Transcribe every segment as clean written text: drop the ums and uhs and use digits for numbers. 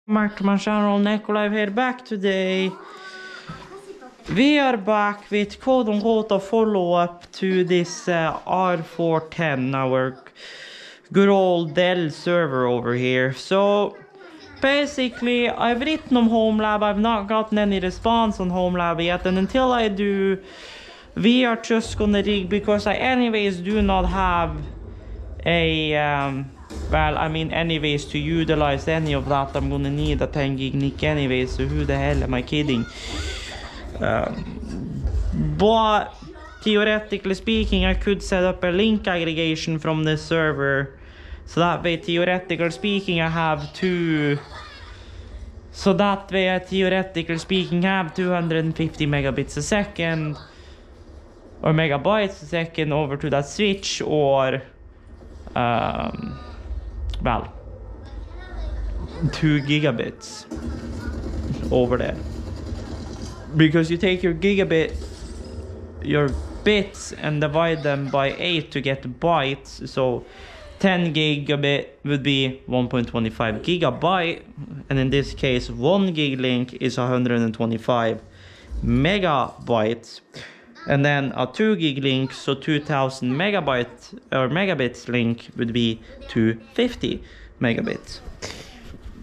Back to my channel, Nikolai here, back today. We are back with quote-unquote a follow-up to this R710, our good old Dell server over here. So basically, I've written on HomeLab, I've not gotten any response on HomeLab yet, and until I do, we are just gonna rig, because I anyways do not have a well, I mean, anyways, to utilize any of that, I'm gonna need a 10 gig NIC anyways, so who the hell am I kidding? But theoretically speaking, I could set up a link aggregation from this server, so that way, theoretically speaking, I have two. So that way, I theoretically speaking have 250 megabits a second, or megabytes a second over to that switch, or well, 2 gigabits over there, because you take your gigabit, your bits, and divide them by 8 to get bytes. So 10 gigabit would be 1.25 gigabyte, and in this case 1 gig link is 125 megabytes, and then a 2 gig link, so 2000 megabytes or megabits link would be 250 megabits,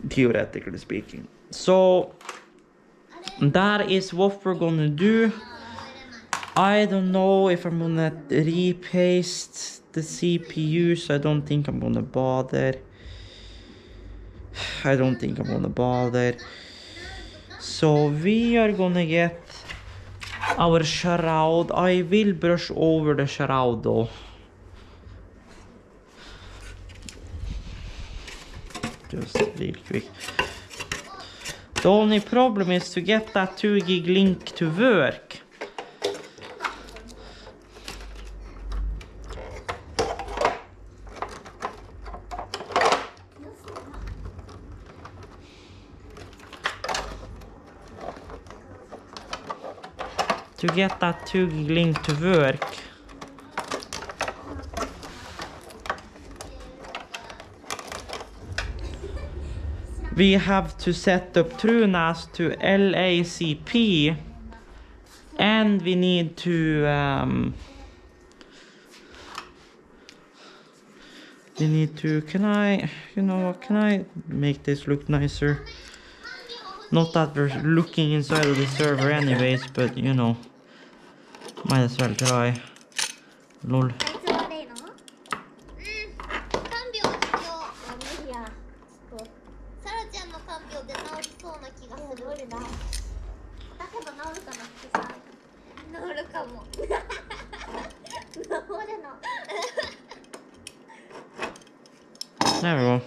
theoretically speaking. So that is what we're gonna do. I don't know if I'm gonna repaste the CPU, so I don't think I'm gonna bother. So we are gonna get our shroud. I will brush over the shroud though. Just real quick. The only problem is to get that 2 gig link to work. To get that 2 gig link to work, we have to set up TrueNAS to LACP, and we need to can I, you know what, can I make this look nicer? Not that we're looking inside of the server anyways, but you know, might as well try. Lol. There we go.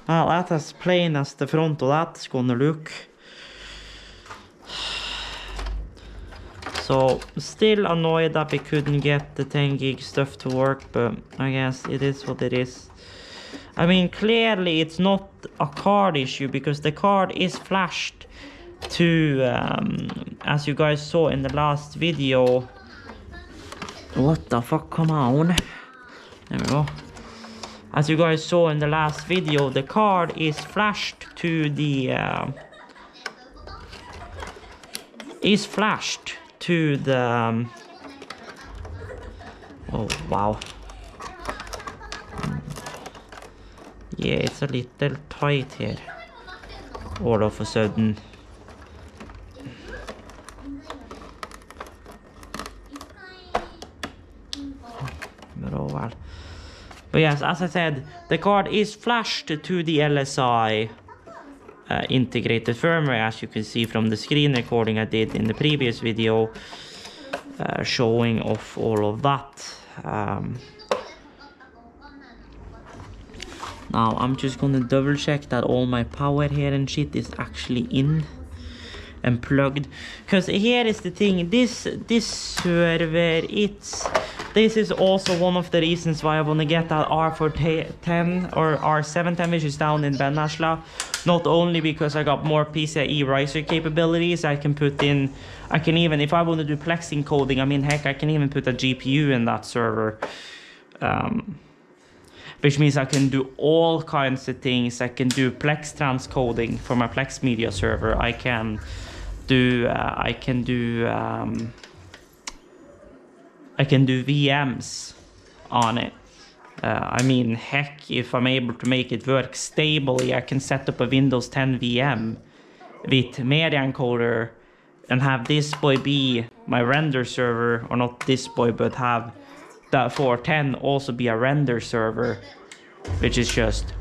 Well, that's as plain as the front of that's gonna look. So, still annoyed that we couldn't get the 10 gig stuff to work, but I guess it is what it is. I mean, clearly it's not a card issue, because the card is flashed to, as you guys saw in the last video. What the fuck, come on. There we go. As you guys saw in the last video, the card is flashed to the oh wow, yeah, it's a little tight here all of a sudden. But yes, as I said, the card is flashed to the LSI integrated firmware, as you can see from the screen recording I did in the previous video, showing off all of that. Now I'm just gonna double check that all my power here and shit is actually in and plugged, because here is the thing, this server, this is also one of the reasons why I want to get that R410 or R710, which is down in Ben Ashla. Not only because I got more PCIe riser capabilities, I can even, if I want to do plex encoding, I mean, heck, I can even put a GPU in that server. which means I can do all kinds of things. I can do Plex transcoding for my Plex media server. I can do VMs on it. I mean, heck, if I'm able to make it work stably, I can set up a Windows 10 VM with media encoder and have this boy be my render server, or not this boy, but have that 410 also be a render server, which is just...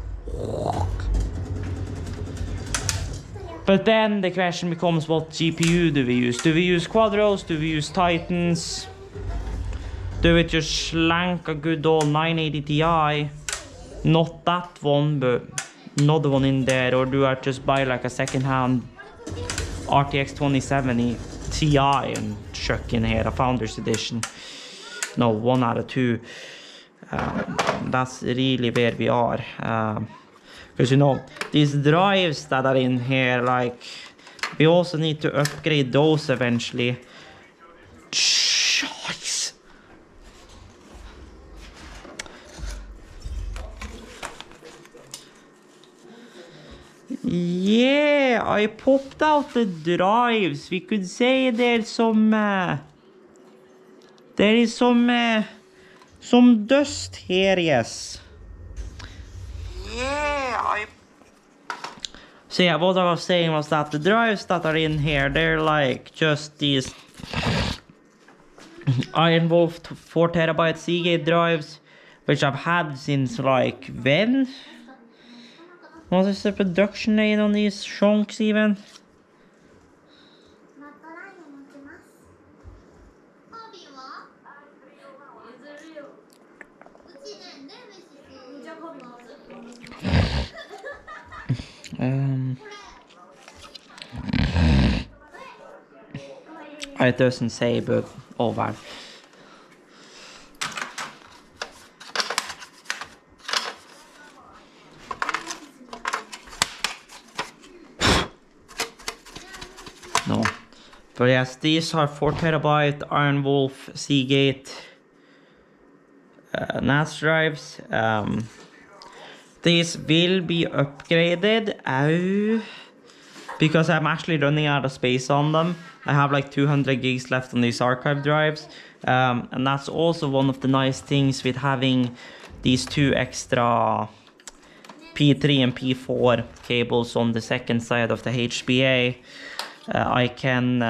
But then the question becomes, what GPU do we use? Do we use Quadros? Do we use Titans? Do we just slank a good old 980 Ti? Not that one, but another one in there. Or do I just buy like a second-hand RTX 2070 Ti and chuck in here a Founders Edition? No, 1 out of 2. That's really where we are. Because, you know, these drives that are in here, like, we also need to upgrade those eventually. Choice. Yeah, I popped out the drives. We could say there's some there is some dust here, yes. Yeah, So yeah, what I was saying was that the drives that are in here, they're like just these Iron Wolf 4 terabyte Seagate drives, which I've had since like when? What is the production date on these chunks even? It doesn't say, but oh well. No, but yes, these are 4 terabyte Iron Wolf Seagate NAS drives. These will be upgraded because I'm actually running out of space on them. I have like 200 gigs left on these archive drives, and that's also one of the nice things with having these 2 extra P3 and P4 cables on the second side of the HBA. I can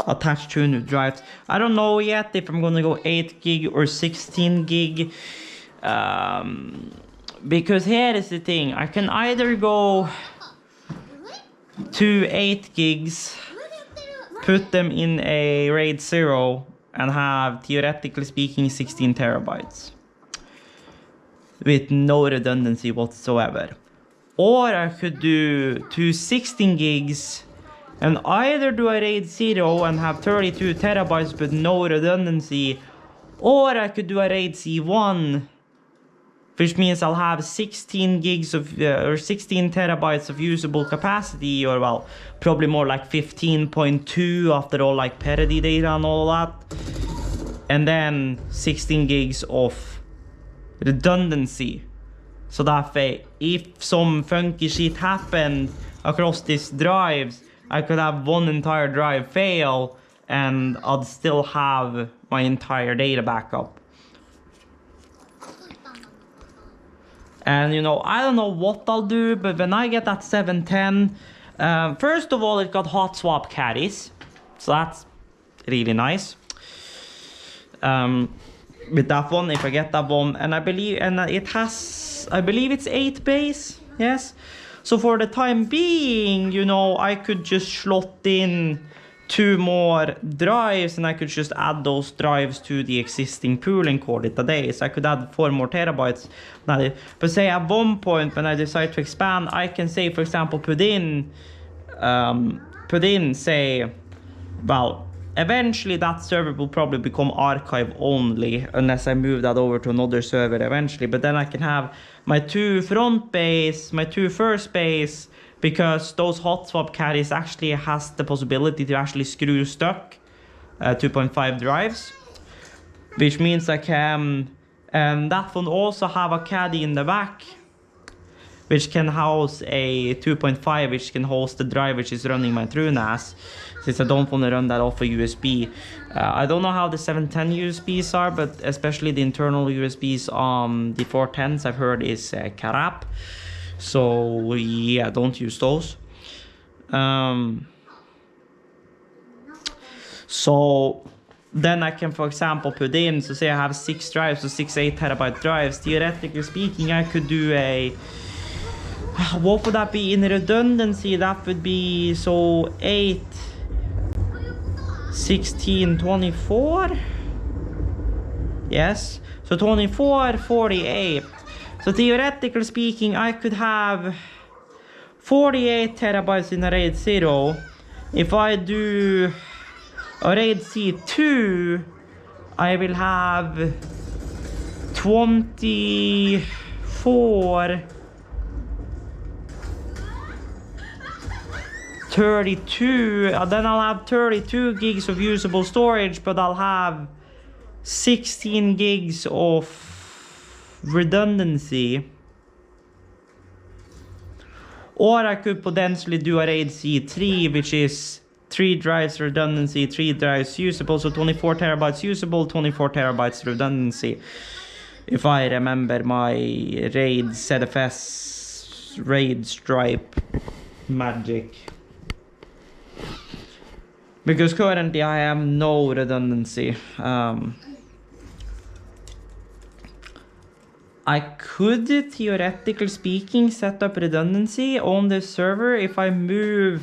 attach 2 new drives. I don't know yet if I'm gonna go 8 gig or 16 gig, because here is the thing. I can either go to 8 gigs, put them in a RAID 0 and have, theoretically speaking, 16 terabytes with no redundancy whatsoever. Or I could do 2 16 gigs and either do a RAID 0 and have 32 terabytes but no redundancy, or I could do a RAID C1, which means I'll have 16 gigs of or 16 terabytes of usable capacity, or well, probably more like 15.2 after all like parity data and all that, and then 16 gigs of redundancy. So that way, if some funky shit happened across these drives, I could have one entire drive fail and I'd still have my entire data backup. And you know, I don't know what I'll do, but when I get that 710, first of all, it got hot swap caddies, so that's really nice. With that one, if I get that one, and I believe it's 8 bays, yes. So for the time being, you know, I could just slot in 2 more drives and I could just add those drives to the existing pool and call it a day. So I could add 4 more terabytes. But say at one point when I decide to expand, I can say, for example, put in say, well, eventually that server will probably become archive only unless I move that over to another server eventually. But then I can have my 2 front bays, my 2 first bays because those hot swap caddies actually has the possibility to actually screw stuck 2.5 drives, which means I can, and that one also have a caddy in the back which can house a 2.5, which can host the drive which is running my TrueNAS, since I don't want to run that off a USB. I don't know how the 710 USBs are, but especially the internal USBs on the 410s I've heard is crap. So yeah, don't use those. So then I can, for example, put in, so say I have 6 drives, so 6 8TB drives. Theoretically speaking, I could do a, what would that be in redundancy? That would be, so 8, 16, 24. Yes, so 24, 48. So theoretically speaking, I could have 48 terabytes in a RAID 0. If I do a RAID C2, I will have 24, 32, and then I'll have 32 gigs of usable storage, but I'll have 16 gigs of redundancy. Or I could potentially do a RAID C3, which is 3 drives redundancy, 3 drives usable, so 24 terabytes usable, 24 terabytes redundancy. If I remember my RAID ZFS RAID stripe magic. Because currently I have no redundancy. I could, theoretically speaking, set up redundancy on this server if I move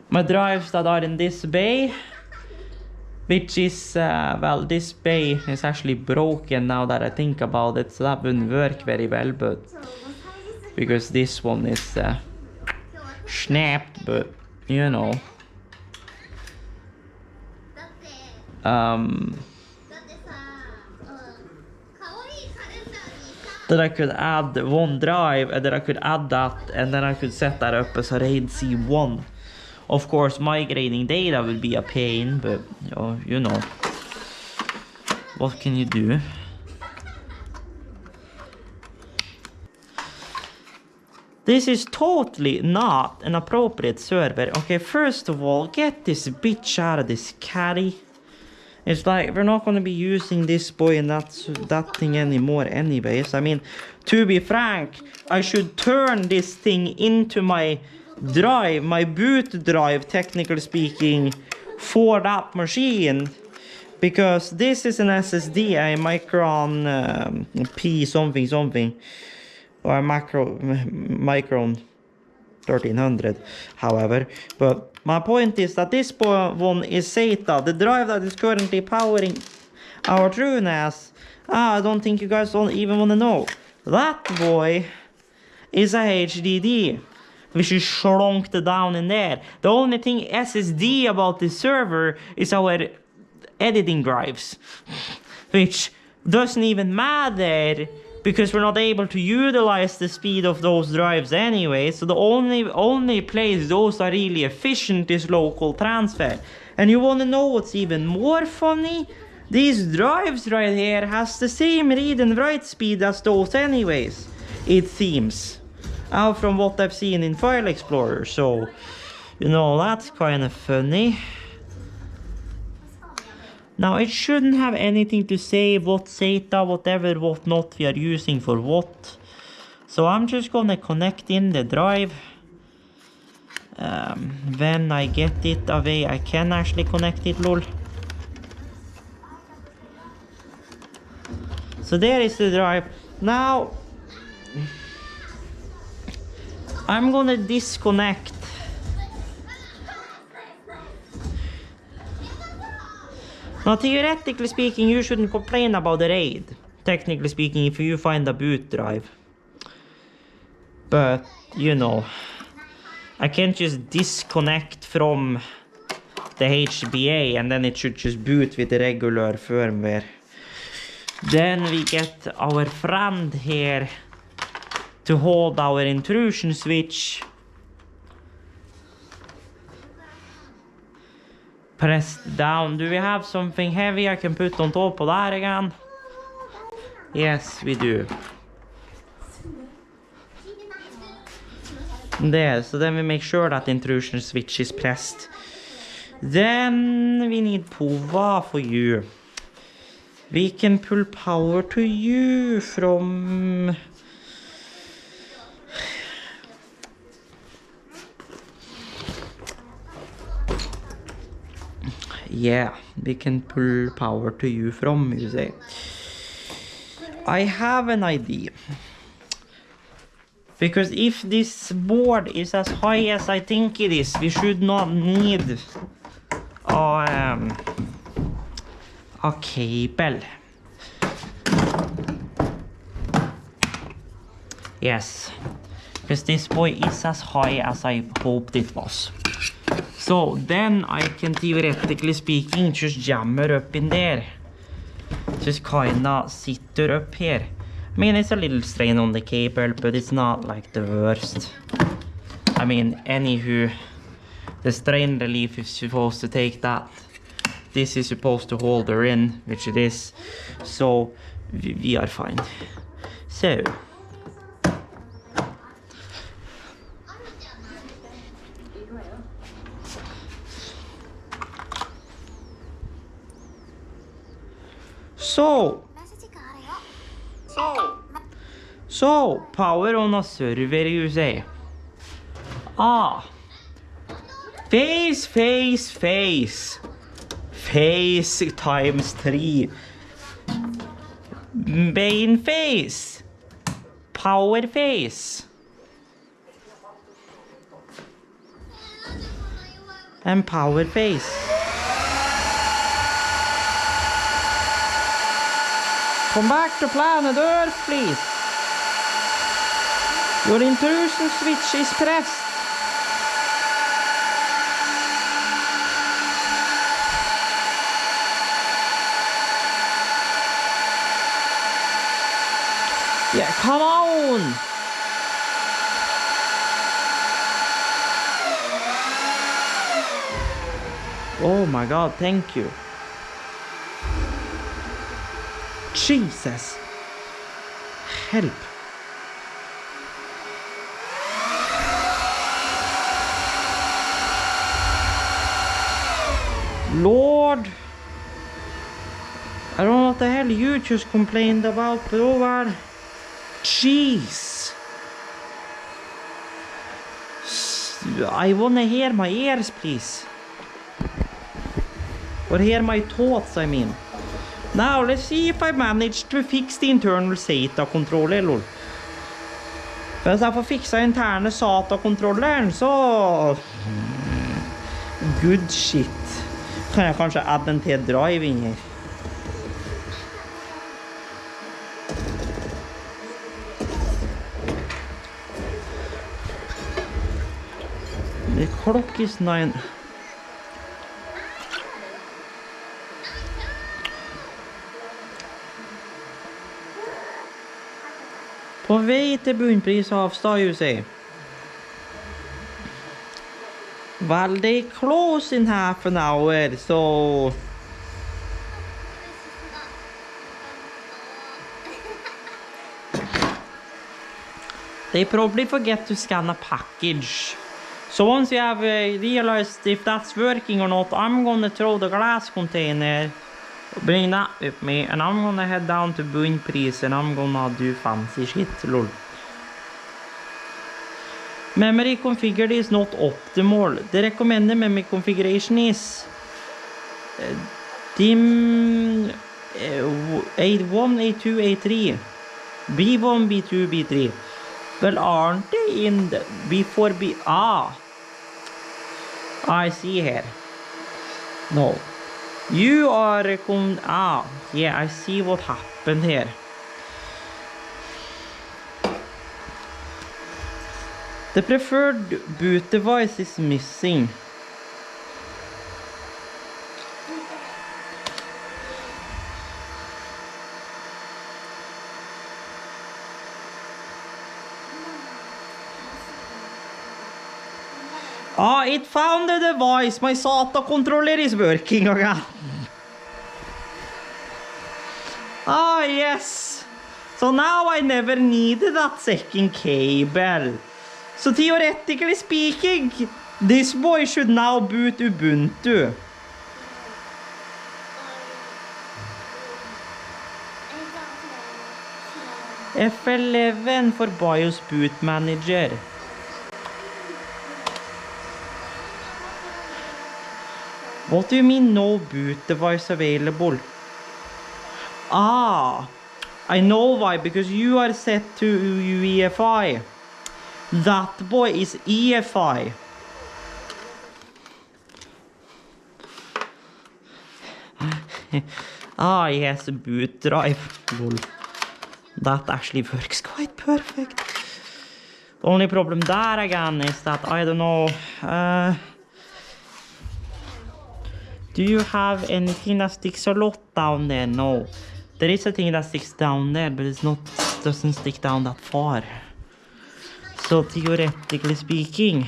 my drives that are in this bay, which is, well, this bay is actually broken now that I think about it, so that wouldn't work very well, but because this one is snapped, but you know. That I could add one drive, and then I could add that, and then I could set that up as a RAID C1. Of course, migrating data will be a pain, but you know, what can you do? This is totally not an appropriate server. Okay, first of all, get this bitch out of this caddy. It's like, we're not going to be using this boy and that thing anymore anyways. I mean, to be frank, I should turn this thing into my drive, my boot drive, technically speaking, for that machine. Because this is an SSD, a Micron P something something. Or a Micron 1300, however. But my point is that this one is SATA, the drive that is currently powering our TrueNAS. I don't think you guys don't even want to know. That boy is a HDD, which is shrunk down in there. The only thing SSD about this server is our editing drives, which doesn't even matter, because we're not able to utilize the speed of those drives anyway. So the only place those are really efficient is local transfer. And you want to know what's even more funny? These drives right here has the same read and write speed as those anyways, it seems, out from what I've seen in File Explorer. So, you know, that's kind of funny. Now, it shouldn't have anything to say what SATA, whatever, what not we are using for what. So I'm just gonna connect in the drive. When I get it away, I can actually connect it, lol. So there is the drive. Now, I'm gonna disconnect. Now, theoretically speaking, you shouldn't complain about the RAID, technically speaking, if you find a boot drive. But, you know, I can't just disconnect from the HBA and then it should just boot with the regular firmware. Then we get our friend here to hold our intrusion switch. pressed down. Do we have something heavy I can put on top of that again? Yes, we do. There, so then we make sure that the intrusion switch is pressed. Then we need POVA for you. We can pull power to you from... Yeah, we can pull power to you from, you say. I have an idea. Because if this board is as high as I think it is, we should not need a cable. Yes, because this boy is as high as I hoped it was. So then I can, theoretically speaking, just jam her up in there. Just kinda sit her up here. I mean, it's a little strain on the cable, but it's not like the worst. I mean, anywho, the strain relief is supposed to take that. This is supposed to hold her in, which it is. So we are fine. So So, power on a server, you say. Face. Face times 3. Main face. Power face. And power face. Come back to planet Earth, please. Your intrusion switch is pressed. Yeah, come on! Oh my god, thank you. Jesus. Help. Lord. I don't know what the hell you just complained about, but over. Jeez. I wanna hear my ears, please. Or hear my thoughts, I mean. Now, let's see if I managed to fix the internal SATA-kontroller, lol. For hvis jeg får fiksa interne SATA-kontrolleren, så... Good shit. Kan jeg kanskje adde en til drive inn her. The clock is 9. På vei til bunnpris avstad, you say. Well, they close in half an hour, so... They probably forget to scan a package. So once you have realized if that's working or not, I'm gonna throw the glass container, bring that with me, and I'm gonna head down to bunnpris and I'm gonna do fancy shit, lol. Memory configured is not optimal. The recommended memory configuration is DIM A1, A2, A3, B1, B2, B3. Well, aren't they in the before B? I see here. No. You are yeah, I see what happened here. The preferred boot device is missing. Ah, it found the device. My SATA controller is working again. Ah, yes. So now I never needed that second cable. So theoretically speaking, this boy should now boot Ubuntu. F11 for BIOS boot manager. What do you mean no boot device available? Ah, I know why, because you are set to UEFI. That boy is EFI. Ah, yes, boot drive. Lol. That actually works quite perfect. Only problem there again is that I don't know. Do you have anything that sticks a lot down there? No. There is a thing that sticks down there, but it's not, doesn't stick down that far. So theoretically speaking,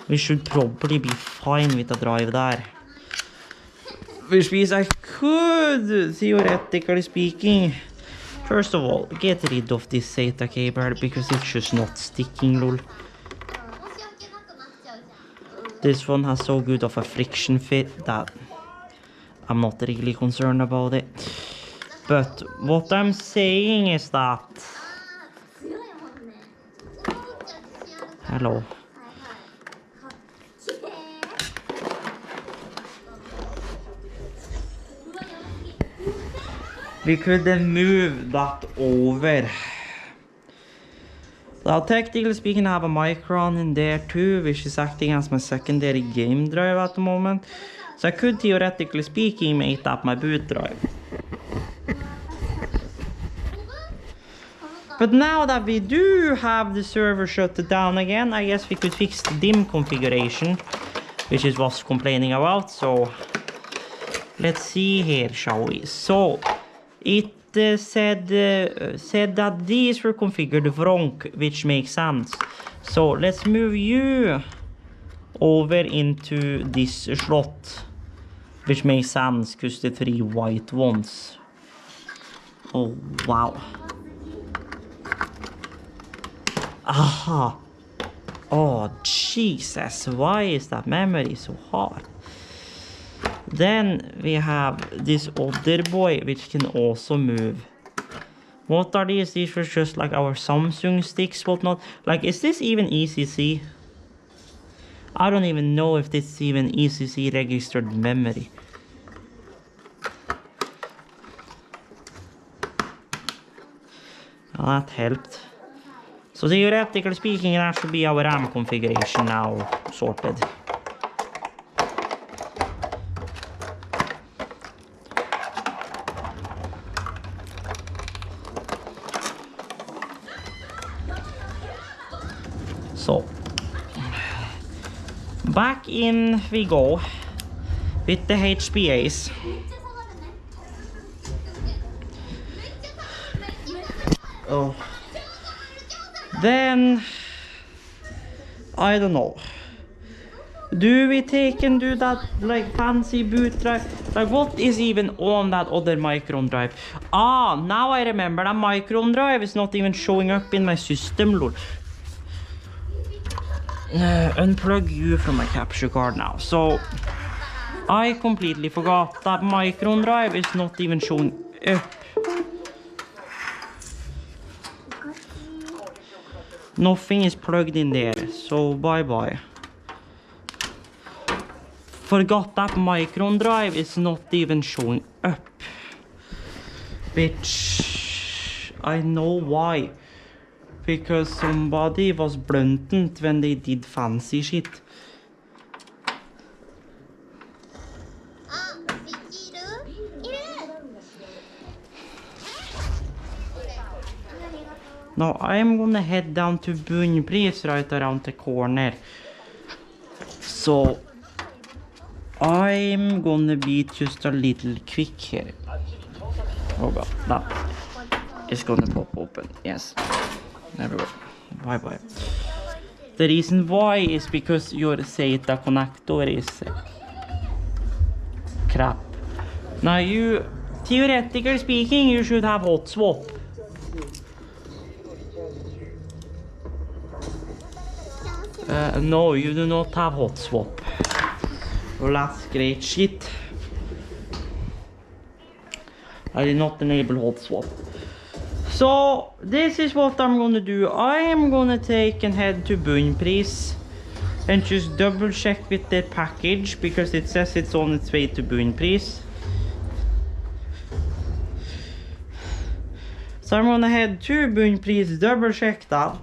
we should probably be fine with the drive there. Which means I could, theoretically speaking, first of all, get rid of this SATA cable because it's just not sticking, lol. This one has so good of a friction fit that I'm not really concerned about it. But what I'm saying is that... Hello. We could then move that over. Now, technically speaking, I have a Micron in there too, which is acting as my secondary game drive at the moment. So I could theoretically speaking make that my boot drive. But now that we do have the server shut down again, I guess we could fix the DIMM configuration, which is what's complaining about. So let's see here, shall we? So it said that these were configured wrong, which makes sense. So let's move you over into this slot, which makes sense because the 3 white ones. Oh wow. Aha. Oh Jesus, why is that memory so hard? Then we have this other boy which can also move. What are these? These were just like our Samsung sticks, whatnot. Like, is this even ECC? I don't even know if this is even ECC registered memory. Well, that helped. So theoretically speaking, that should be our RAM configuration now sorted. So back in we go with the HBAs. Oh. Then I don't know. Do we take and do that like fancy boot drive? Like, what is even on that other Micron drive? Ah, now I remember that Micron drive is not even showing up in my system, lol. Unplug you from my capture card now. So I completely forgot that Micron drive is not even showing up. Nothing is plugged in there, so bye bye. Forgot that Micron drive is not even showing up. Which I know why. Because somebody was blunted when they did fancy shit. Now I'm gonna head down to Bunbreeze right around the corner. So I'm gonna be just a little quick here. Oh god, that is gonna pop open. Yes. There we go. Bye bye. The reason why is because your SATA connector is crap. Now you, theoretically speaking, you should have hot swap. No, you do not have hot swap. Well, that's great shit. I did not enable hot swap. So this is what I'm gonna do. I am gonna take and head to Bunnpris and just double check with the package because it says it's on its way to Bunnpris. So I'm gonna head to Bunnpris, double check that.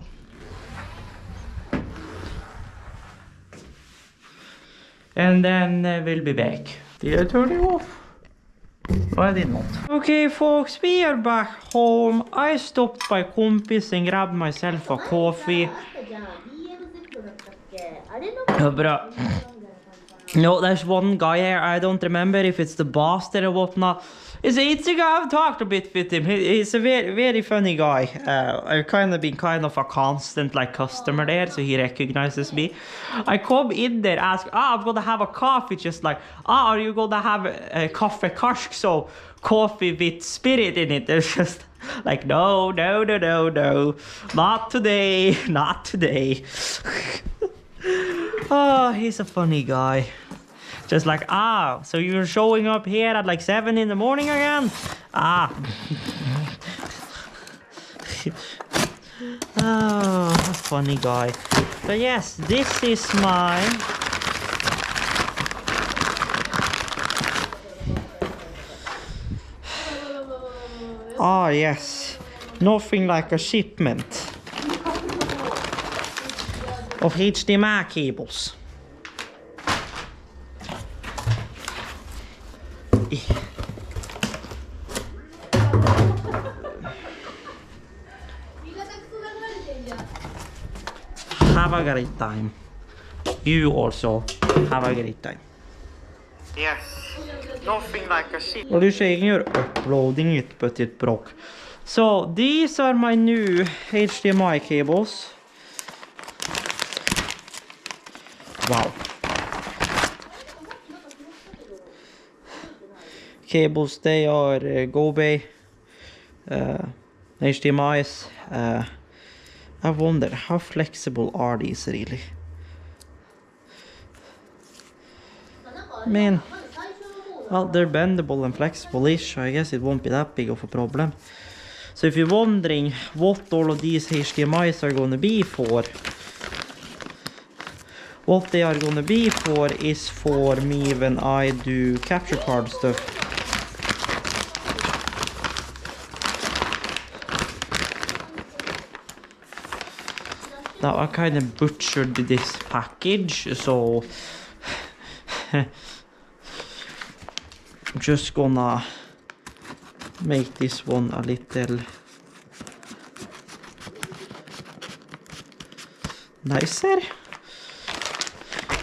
And then we'll be back. Did I turn it off? No, I did not. Okay folks, we are back home. I stopped by Kompis and grabbed myself a coffee. No, there's one guy here, I don't remember if it's the bastard or whatnot. It's a guy, I've talked a bit with him. He's a very, very funny guy. I've been kind of a constant like customer there, so he recognizes me. I come in there, ask, I'm gonna have a coffee, just like, are you gonna have a coffee karsk, so coffee with spirit in it? There's just like, no, not today, not today. Oh, he's a funny guy. Just like, so you're showing up here at like 7 in the morning again? Oh, a funny guy. But yes, this is my yes, nothing like a shipment of HDMI cables. Have a great time. You also have a great time. Yes, nothing like a ship. Well, you're saying you're uploading it, but it broke. So these are my new HDMI cables. Wow. Cables, they are Gobe HDMIs. I wonder how flexible are these really? Man, well, they're bendable and flexible-ish, so I guess it won't be that big of a problem. So if you're wondering what all of these HDMIs are going to be for, what they are going to be for is for me when I do capture card stuff. Now I kind of butchered this package, so I'm just gonna make this one a little nicer.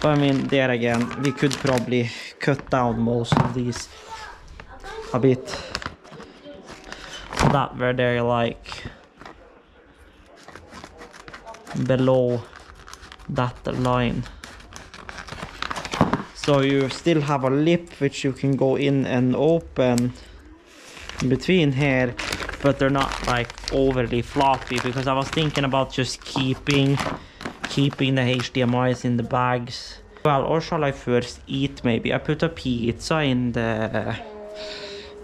But I mean, there again, we could probably cut down most of these a bit. That where they're like below that line, so you still have a lip which you can go in and open in between here, but they're not like overly floppy, because I was thinking about just keeping the HDMIs in the bags. Well, or shall I first eat? Maybe I put a pizza in the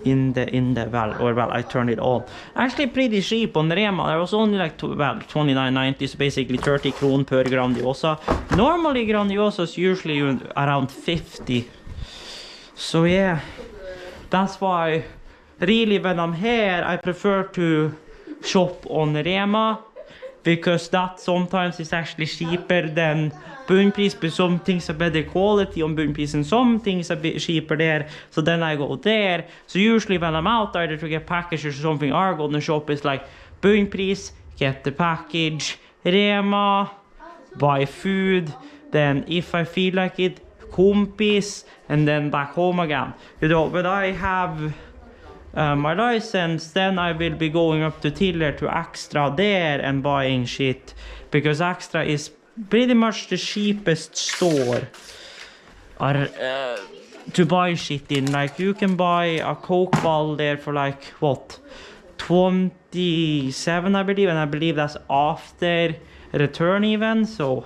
I turned it on. Actually pretty cheap on Rema. There was only like 29.90, so basically 30 kron per Grandiosa. Normally Grandiosa is usually around 50. So yeah, that's why really when I'm here I prefer to shop on Rema, because that sometimes is actually cheaper than Bunnpris, but some things are better quality on Bunnpris and some things are a bit cheaper there, so then I go there. So usually when I'm out either to get packages or something, I go in the shop is like Bunnpris, get the package, Rema, buy food, then if I feel like it, Kompis, and then back home again. You know, when I have my license, then I will be going up to Tiller to Extra there and buying shit, because Extra is pretty much the cheapest store are to buy shit in. Like you can buy a Coke bottle there for like what, 27 I believe, and I believe that's after return even, so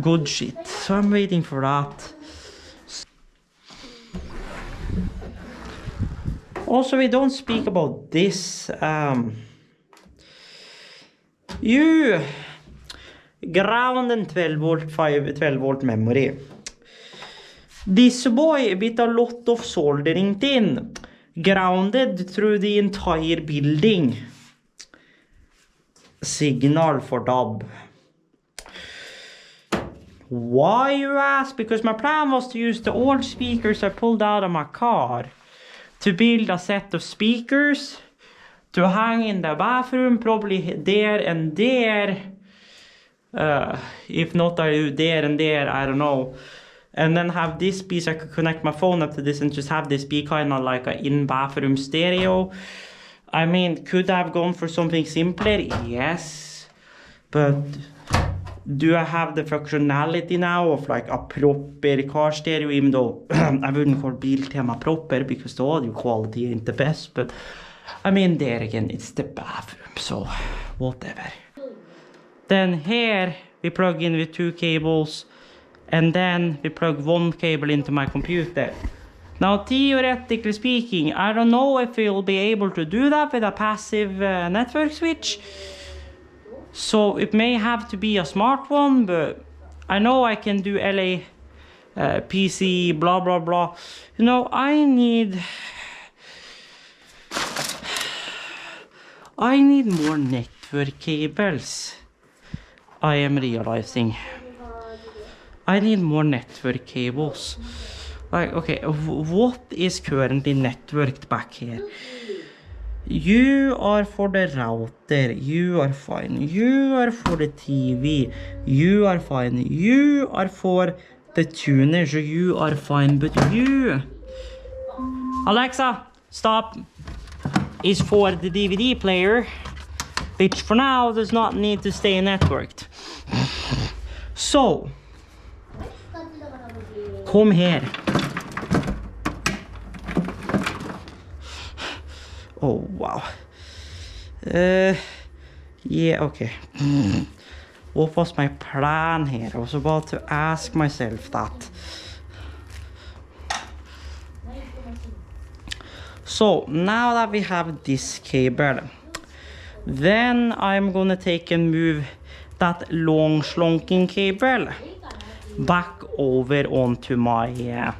good shit. So I'm waiting for that. Also, we don't speak about this. You ground and 12 volt memory. This boy with a lot of soldering tin, grounded through the entire building. Signal for DAB. Why, you ask? Because my plan was to use the old speakers I pulled out of my car to build a set of speakers to hang in the bathroom, probably there and there. If not there and there, I don't know. And then have this piece, I could connect my phone up to this and just have this be kind of like an in-bathroom stereo. I mean, could I have gone for something simpler? Yes. But do I have the functionality now of like a proper car stereo, even though I wouldn't call Biltema proper because the audio quality ain't the best. But I mean, there again, it's the bathroom, so whatever. Then here we plug in with 2 cables, and then we plug 1 cable into my computer. Now, theoretically speaking, I don't know if we'll be able to do that with a passive network switch. So it may have to be a smart one, but I know I can do LA, PC, blah, blah, blah. You know, I need more network cables. I am realizing. I need more network cables. Like, okay, what is currently networked back here? You are for the router, you are fine. You are for the TV, you are fine. You are for the tuner, so you are fine. But you, Alexa, stop, is for the DVD player, which for now does not need to stay networked. So, come here. Oh, wow. Yeah, okay. What was my plan here? I was about to ask myself that. So, now that we have this cable, then I'm gonna take and move that long slunking cable back over onto my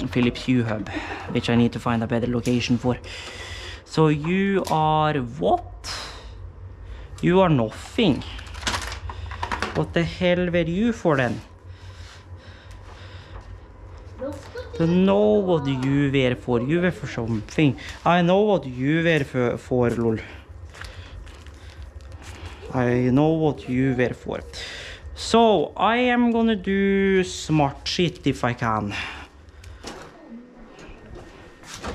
Philips Hue hub, which I need to find a better location for. So you are what? You are nothing. What the hell were you for then? Don't know what you were for. You were for something. I know what you were for lol. I know what you were for. So, I am gonna do smart shit if I can.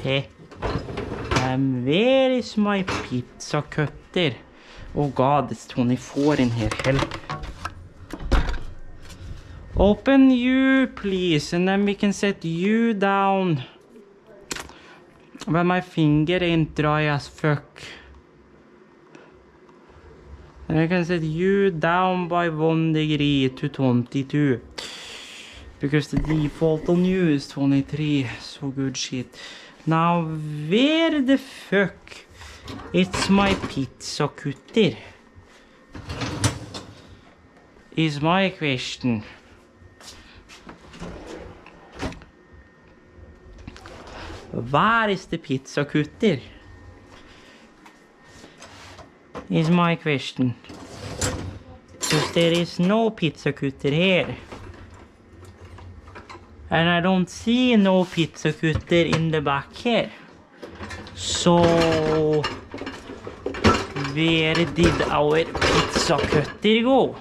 Hey. Where is my pizza cutter? Oh god, it's 24 in here. Help. Open you, please, and then we can set you down. But my finger ain't dry as fuck. And I can set you down by 1 degree to 22. Because the default on you is 23. So good shit. Now, where the fuck is my pizza cutter? Is my question. Where is the pizza cutter? Is my question. Because there is no pizza cutter here. And I don't see no pizza cutter in the back here. So where did our pizza cutter go?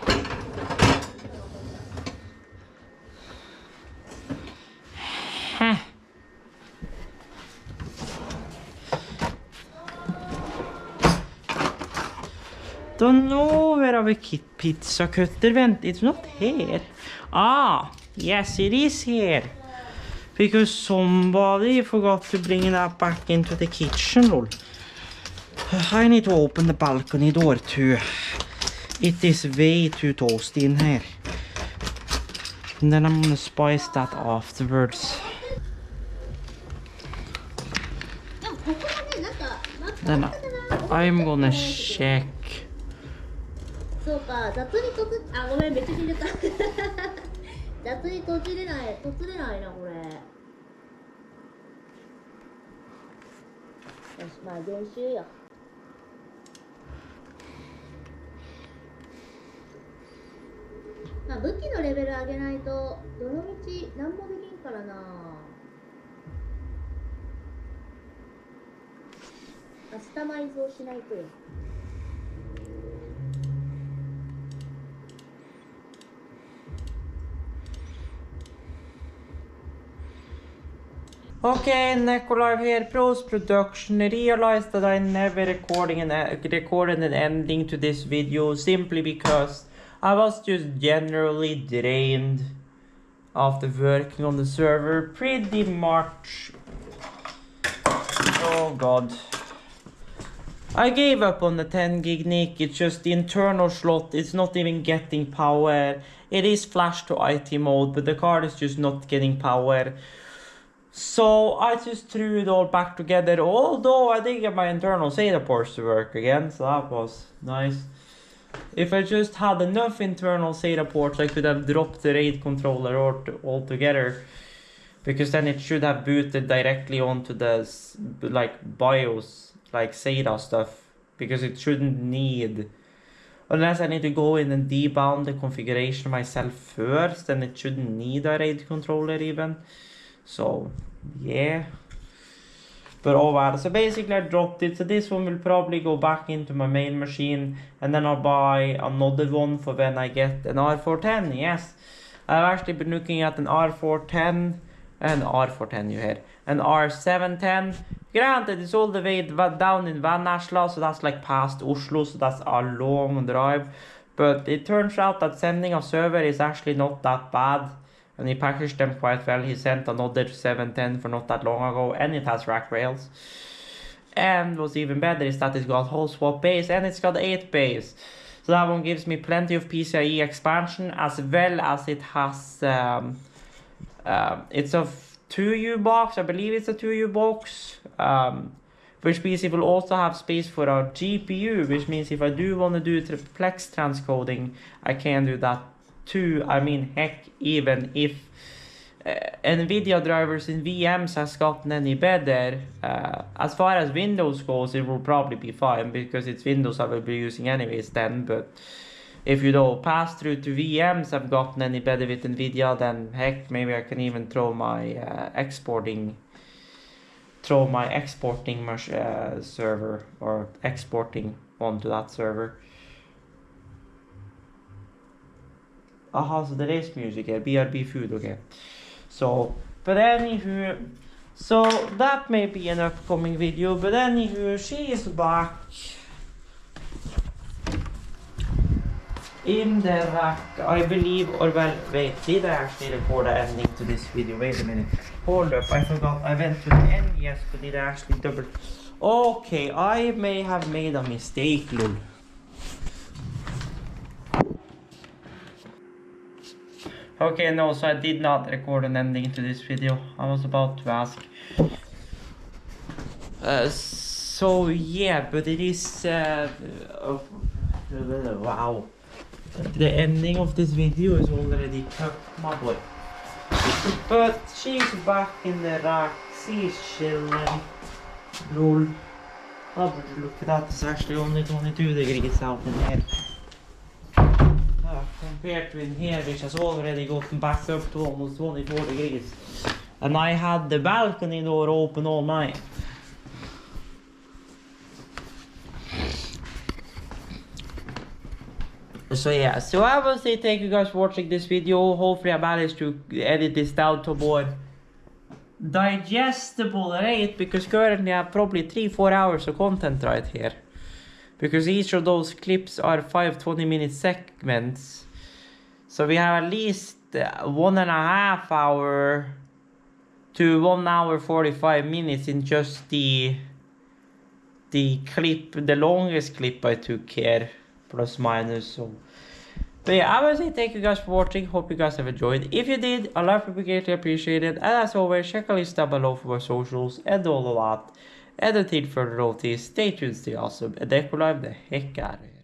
Huh. don't know where our pizza cutter went. It's not here. Ah, yes, it is here. Because somebody forgot to bring that back into the kitchen. Lol. I need to open the balcony door too. It is way too toasty in here. And then I'm gonna spice that afterwards. Then I'm gonna check. そうか、雑にとつ、あ、ごめん、めっちゃ聞いてた。雑にとつれないな、これ。よし、まあ練習よ。まあ武器のレベル上げないと、どの道何もできんからな。カスタマイズをしないとよ。Okay, Nikolai here, post-production. I realized that I never recorded an ending to this video simply because I was just generally drained after working on the server pretty much. Oh god. I gave up on the 10 gig nick. It's just the internal slot, it's not even getting power. It is flash to IT mode, but the card is just not getting power. So I just threw it all back together, although I did get my internal SATA ports to work again, so that was nice. If I just had enough internal SATA ports, I could have dropped the RAID controller altogether, because then it should have booted directly onto the like BIOS, like SATA stuff, because it shouldn't need, unless I need to go in and debound the configuration myself first, then it shouldn't need a RAID controller even. So yeah, but oh well, so basically I dropped it, so this one will probably go back into my main machine, and then I'll buy another one for when I get an R410. Yes, I've actually been looking at an R410 and R410 you hear, an R710. Granted, it's all the way down in Vanasla, so that's like past Oslo, so that's a long drive, but it turns out that sending a server is actually not that bad. And he packaged them quite well. He sent another 710 for not that long ago, and it has rack rails. And what's even better is that it's got whole swap base, and it's got 8 base. So that one gives me plenty of PCIe expansion, as well as it has it's a 2U box. I believe it's a 2U box, which means it will also have space for a GPU, which means if I do want to do triplex transcoding, I can do that too. I mean, heck, even if NVIDIA drivers in VMs has gotten any better, as far as Windows goes, it will probably be fine, because it's Windows I will be using anyways then. But if you know, pass through to VMs have gotten any better with NVIDIA, then heck, maybe I can even throw my exporting server, or exporting onto that server. Aha, so there is music here, BRB food, okay. So, but anywho, so that may be an upcoming video, but anywho, she is back in the rack, I believe, or well, wait, did I actually record an ending to this video? Wait a minute, hold up, I forgot, I went to the end, yes, but did I actually double? Okay, I may have made a mistake, lol. Okay, no, so I did not record an ending to this video. I was about to ask. So yeah, but it is wow. The ending of this video is already cut, my boy. But she's back in the rack. She's chilling. Lol. Oh, but look at that, it's actually only 22 degrees out in here. Compared to in here, which has already gotten back up to almost 24 degrees. And I had the balcony door open all night. So yeah, so I will say thank you guys for watching this video. Hopefully I managed to edit this down to a more digestible rate, because currently I have probably 3-4 hours of content right here. because each of those clips are 5 20-minute segments. So we have at least 1.5 hour to 1 hour 45 minutes in just the clip, the longest clip I took here, plus minus. So, but yeah, I would say thank you guys for watching. Hope you guys have enjoyed. If you did, a like would be greatly appreciated. And as always, check a list down below for my socials and all of that. And until further notice, stay tuned, stay awesome, and Echo Live the heck out of it.